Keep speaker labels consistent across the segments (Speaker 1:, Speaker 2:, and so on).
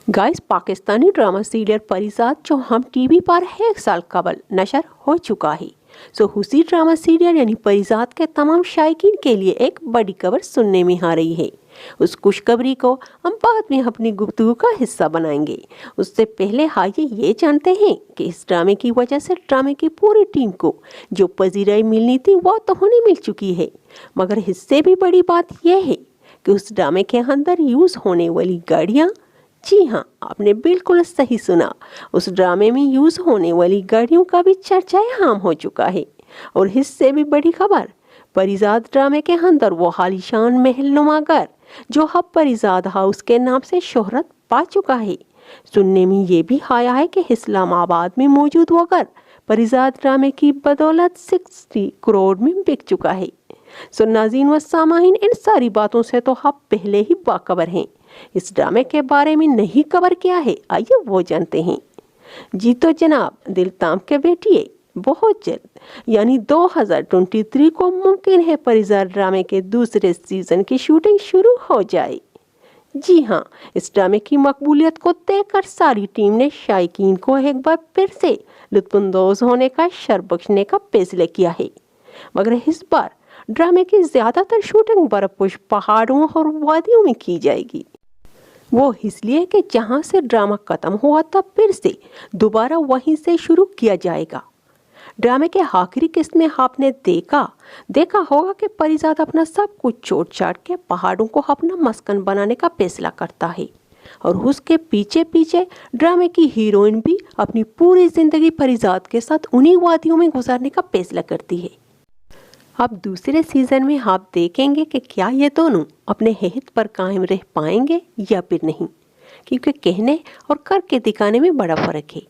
Speaker 1: Guys, Pakistani drama serial परिजात जो हम TV पर 1 साल कबल नशर हो चुका है। उसी ड्रामा सीरियल यानी परिजात के तमाम शायकीन के लिए एक बड़ी खबर सुनने में आ रही है। उस खुशखबरी को हम बाद में अपनी गुफ्तगू का हिस्सा बनाएंगे। उससे पहले आइए ये जानते हैं कि इस ड्रामे की वजह से ड्रामे की पूरी टीम को जो पजीराई मिलनी थी वो तो उन्हें मिल चुकी है, मगर इससे भी बड़ी बात यह है कि उस ड्रामे के अंदर यूज़ होने वाली गाड़ियाँ, जी हाँ, आपने बिल्कुल सही सुना, उस ड्रामे में यूज़ होने वाली गाड़ियों का भी चर्चाएं आम हो चुका है। और इससे भी बड़ी खबर, परिजात ड्रामे के अंदर वो आलीशान महल नुमा घर जो अब परिजात हाउस के नाम से शोहरत पा चुका है। सुनने में ये भी आया है कि इस्लामाबाद में मौजूद वो घर परिजात ड्रामे की बदौलत 60 करोड़ में बिक चुका है। नाज़रीन व सामाहीन, इन सारी बातों से तो आप पहले ही बाखबर हैं। इस ड्रामे के बारे में नई खबर क्या है, आइए वो जानते हैं। जी तो जनाब, दिल ताम के बैठिए, बहुत जल्द यानी 2023 को मुमकिन है परिजात ड्रामे के दूसरे सीजन की शूटिंग शुरू हो जाए। जी हाँ, इस ड्रामे की मकबूलियत को देखकर सारी टीम ने शायकीन को एक बार फिर से लुत्फानंदोज होने का शर्फ बख्शने का फैसला किया है। मगर इस बार ड्रामे की ज्यादातर शूटिंग बर्फपोश पहाड़ों और वादियों में की जाएगी। वो इसलिए कि जहां से ड्रामा खत्म हुआ था फिर से दोबारा वहीं से शुरू किया जाएगा। ड्रामे के आखिरी किस्त में आपने देखा होगा कि परिजात अपना सब कुछ छोड़ छाड़ के पहाड़ों को अपना मस्कन बनाने का फैसला करता है, और उसके पीछे पीछे ड्रामे की हीरोइन भी अपनी पूरी जिंदगी परिजात के साथ उन्हीं वादियों में गुजारने का फैसला करती है। अब दूसरे सीजन में आप देखेंगे कि क्या ये दोनों अपने हित पर कायम रह पाएंगे या फिर नहीं, क्योंकि कहने और करके दिखाने में बड़ा फर्क है।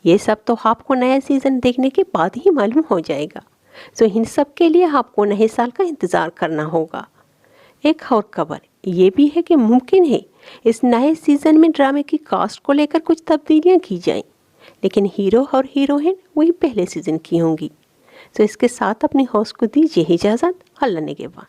Speaker 1: ये सब तो आपको नया सीजन देखने के बाद ही मालूम हो जाएगा। इन सब के लिए आपको नए साल का इंतज़ार करना होगा। एक और खबर ये भी है कि मुमकिन है इस नए सीजन में ड्रामे की कास्ट को लेकर कुछ तब्दीलियाँ की जाएं, लेकिन हीरो और हीरोइन वही पहले सीजन की होंगी। इसके साथ अपनी होस्ट को दीजिए इजाज़त। अल्लाह निगहबान।